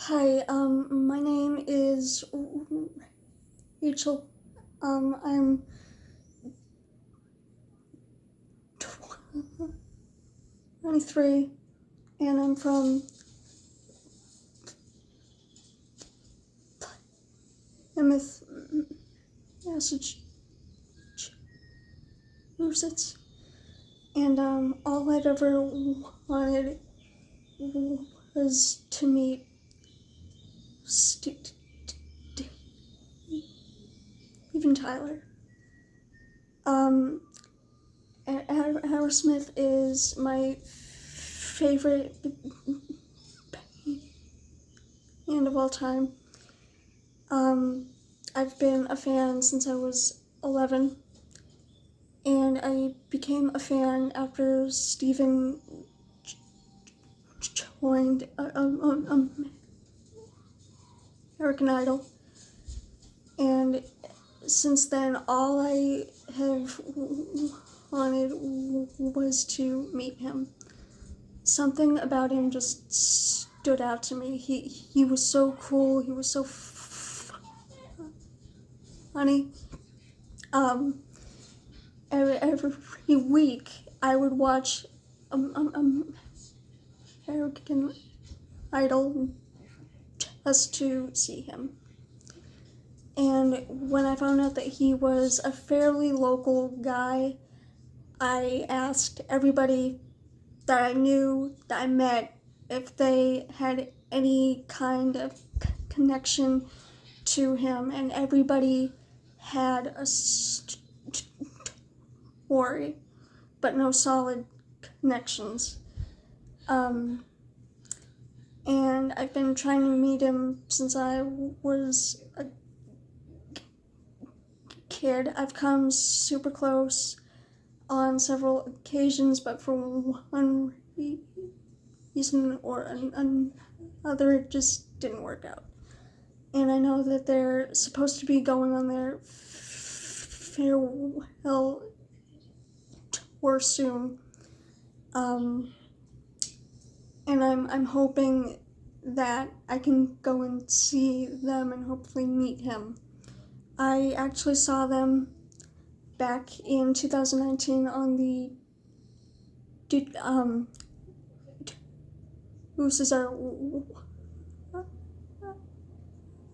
Hi, my name is Rachael. I'm 23, and I'm from Plymouth, Massachusetts. And, all I'd ever wanted was to meet even Tyler. Um, Aerosmith is my favorite band of all time. I've been a fan since I was 11, and I became a fan after Steven joined American Idol. And since then, all I have wanted was to meet him. Something about him just stood out to me. He was so cool. He was so funny. Every week I would watch American Idol just to see him. And when I found out that he was a fairly local guy, I asked everybody that I knew, that I met, if they had any kind of connection to him, and everybody had a story, but no solid connections. And I've been trying to meet him since I was a kid. I've come super close on several occasions, but for one reason or another, it just didn't work out. And I know that they're supposed to be going on their farewell tour soon. And I'm hoping that I can go and see them and hopefully meet him. I actually saw them back in 2019 on the Who's Our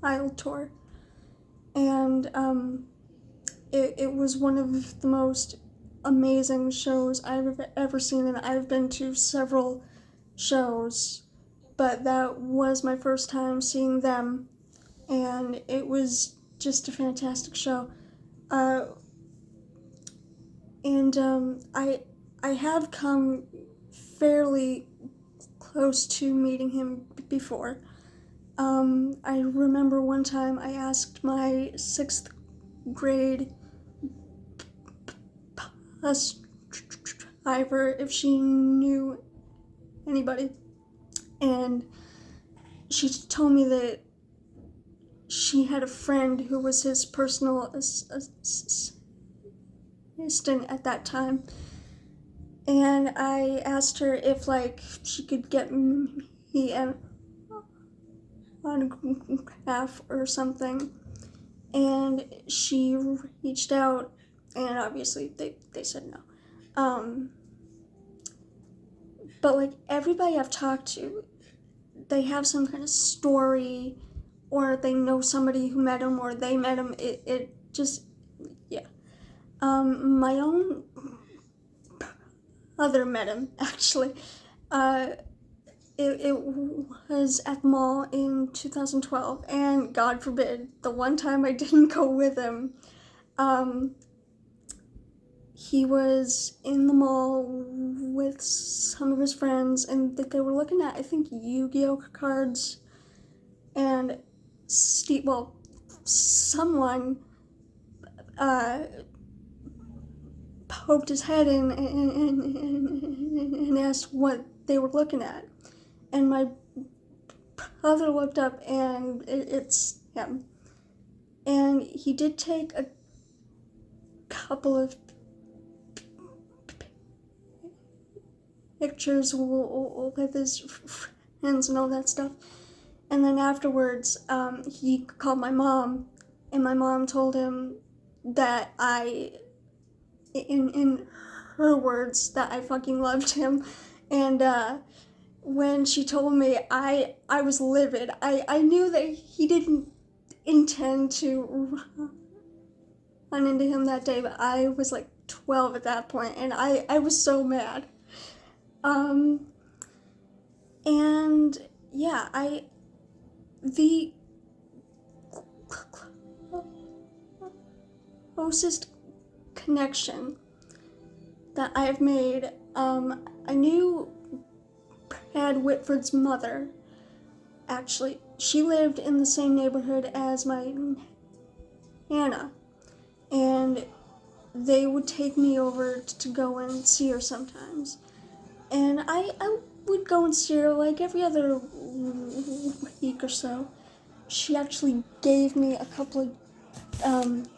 Isle tour, and it was one of the most amazing shows I've ever seen, and I've been to several shows, but that was my first time seeing them, and it was just a fantastic show. I have come fairly close to meeting him before. I remember one time I asked my 6th grade bus driver if she knew anybody, and she told me that she had a friend who was his personal assistant at that time, and I asked her if she could get me an autograph or something, and she reached out, and obviously they said no. But everybody I've talked to, they have some kind of story, or they know somebody who met him, or they met him. It just, yeah. My own brother met him, actually. It was at the mall in 2012, and God forbid, the one time I didn't go with him, he was in the mall with some of his friends, and they were looking at, I think, Yu-Gi-Oh cards, and someone poked his head in and asked what they were looking at, and my brother looked up, and it's him, and he did take a couple of pictures with his friends and all that stuff, And then afterwards, he called my mom, and my mom told him that in her words, that I fucking loved him. And when she told me, I was livid. I knew that he didn't intend to run into him that day, but I was like 12 at that point, and I was so mad. And yeah, the closest connection that I've made, I knew Brad Whitford's mother. Actually, she lived in the same neighborhood as my Nana, and they would take me over to go and see her sometimes. And I would go and see her like every other week or so. She actually gave me a couple of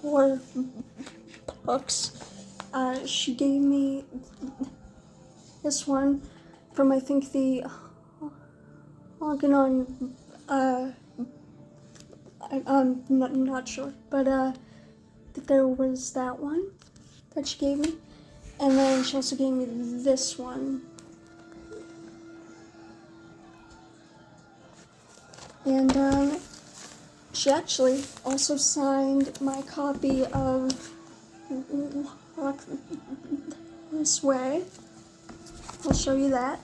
tour books. She gave me this one from, I think, the Organon, I'm not sure, but there was that one that she gave me, and then she also gave me this one. And she actually also signed my copy of Walk This Way. I'll show you that.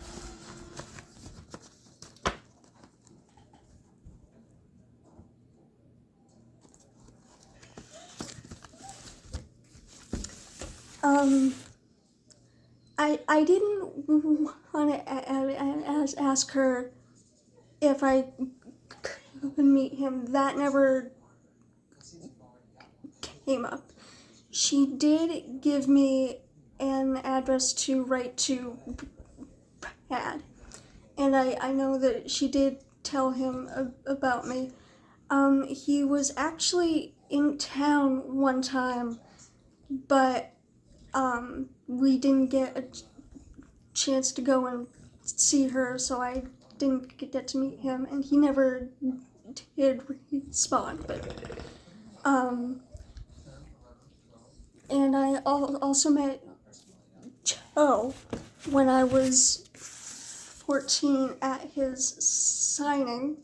I didn't want to ask her if I could meet him. That never came up. She did give me an address to write to Brad, and I know that she did tell him about me. He was actually in town one time, but we didn't get a chance to go and see her, so I didn't get to meet him, and he never did respond. But and I also met Joe when I was 14 at his signing.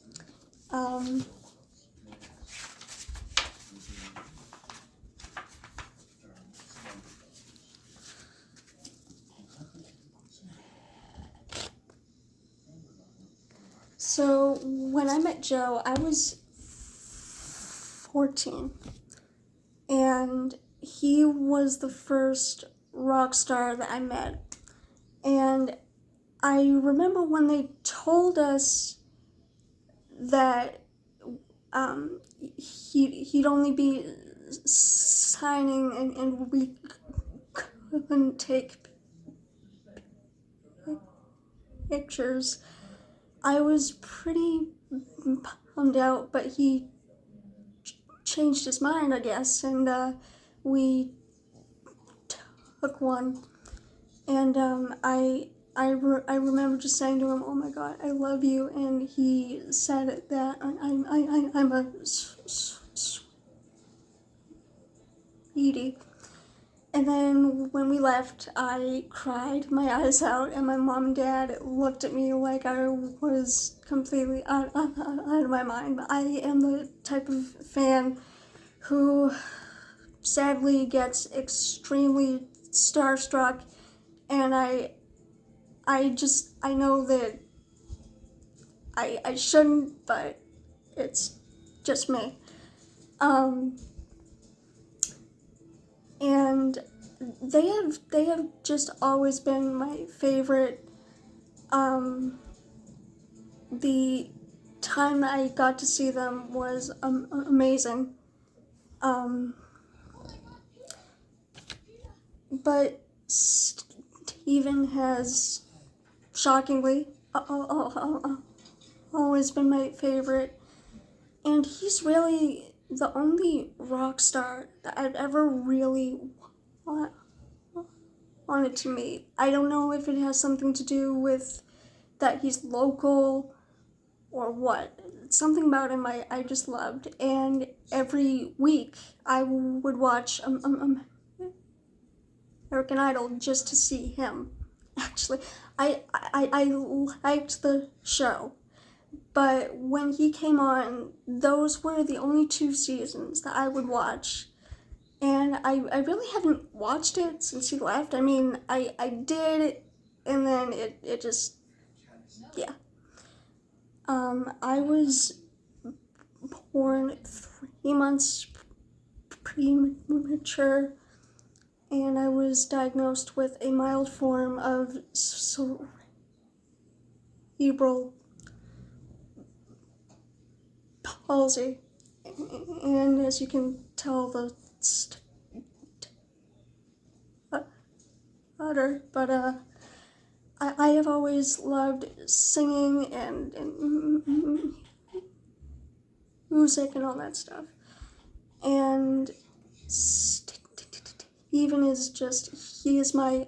So when I met Joe, I was 14, and he was the first rock star that I met. And I remember when they told us that he'd only be signing and we couldn't take pictures. I was pretty bummed out, but he changed his mind, I guess, and we took one. And I remember just saying to him, "Oh my God, I love you," and he said that I'm a sweetie. And then when we left, I cried my eyes out, and my mom and dad looked at me like I was completely out of my mind. I am the type of fan who sadly gets extremely starstruck, and I know that I shouldn't, but it's just me. And they have just always been my favorite. The time I got to see them was amazing. But Steven has shockingly always been my favorite, and he's really the only rock star that I've ever really wanted to meet. I don't know if it has something to do with that he's local or what. Something about him I just loved. And every week I would watch American Idol just to see him. Actually, I liked the show. But when he came on, those were the only 2 seasons that I would watch. And I really haven't watched it since he left. I mean, I did, and then it just, yeah. I was born 3 months premature, and I was diagnosed with a mild form of cerebral palsy. And as you can tell, the stutter, but I have always loved singing and music and all that stuff. And Steven is just, he is my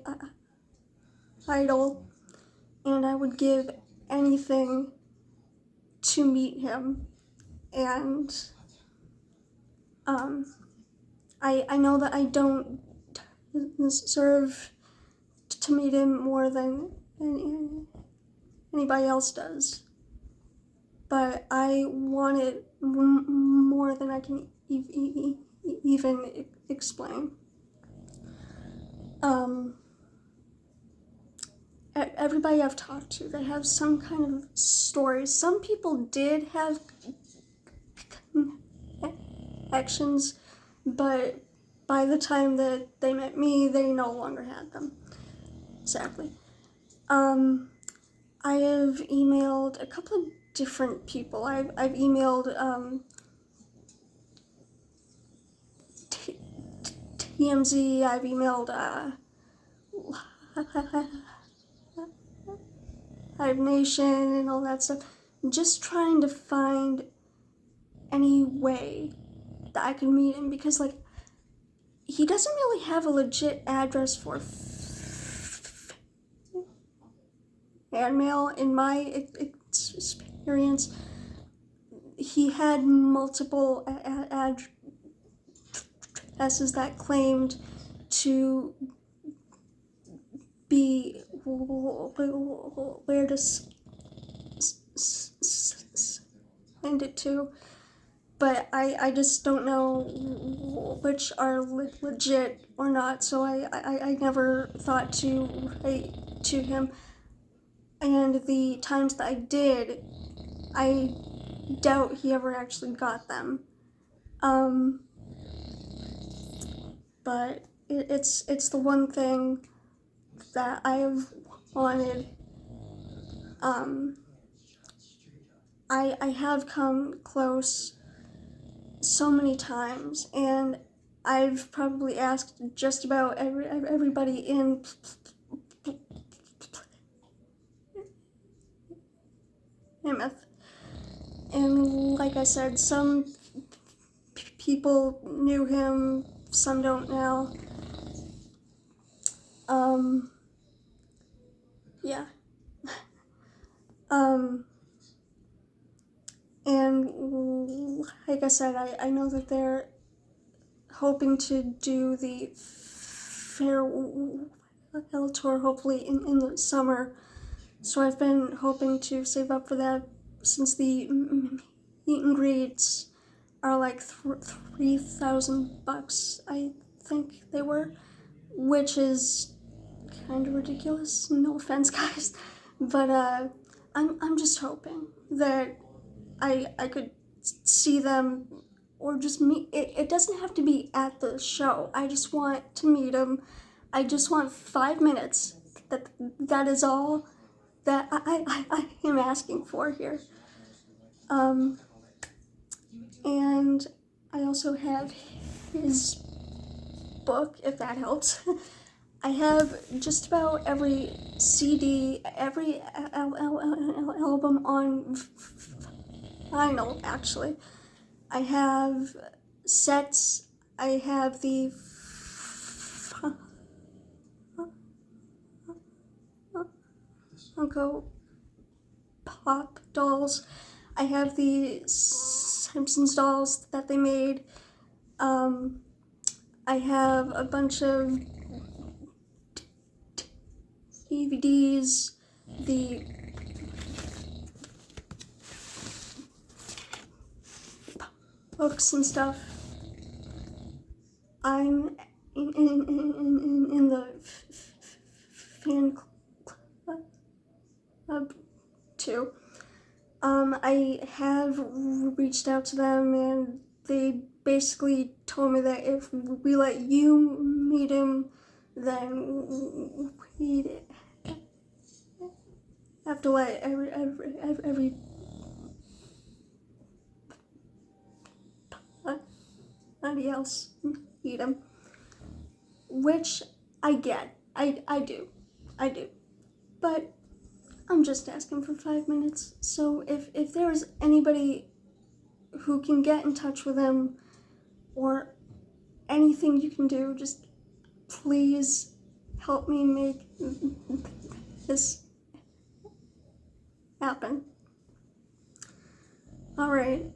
idol, and I would give anything to meet him. And I know that I don't deserve to meet him more than anybody else does, but I want it more than I can even explain. Everybody I've talked to, they have some kind of story. Some people did have connections, but by the time that they met me, they no longer had them. Sadly. I have emailed a couple of different people. I've emailed TMZ. I've emailed Live Nation and all that stuff. Just trying to find any way that I can meet him, because like he doesn't really have a legit address for fan mail. In my experience, he had multiple addresses that claimed to be where to send it to, but I just don't know which are legit or not, so I never thought to write to him. And the times that I did, I doubt he ever actually got them. But it's the one thing that I have wanted. I have come close so many times, and I've probably asked just about everybody in Plymouth. And like I said, some people knew him, some don't now. Yeah. And like I said, I know that they're hoping to do the farewell tour hopefully in the summer. So I've been hoping to save up for that, since the meet and greets are like $3,000, I think they were, which is kind of ridiculous. No offense, guys, but I'm just hoping that I could see them, or just meet. It doesn't have to be at the show. I just want to meet them. I just want 5 minutes. That is all that I am asking for here. And I also have his book, if that helps. I have just about every CD, every album on vinyl, actually. I have sets. I have the Funko Pop dolls. I have the Simpsons dolls that they made. I have a bunch of DVDs, the books and stuff. I'm in the fan club too. I have reached out to them, and they basically told me that if we let you meet him, then we'd have to let everybody else meet him. Which I get. I do. But I'm just asking for 5 minutes. So if there's anybody who can get in touch with him, or anything you can do, just please help me make this happen. Alright,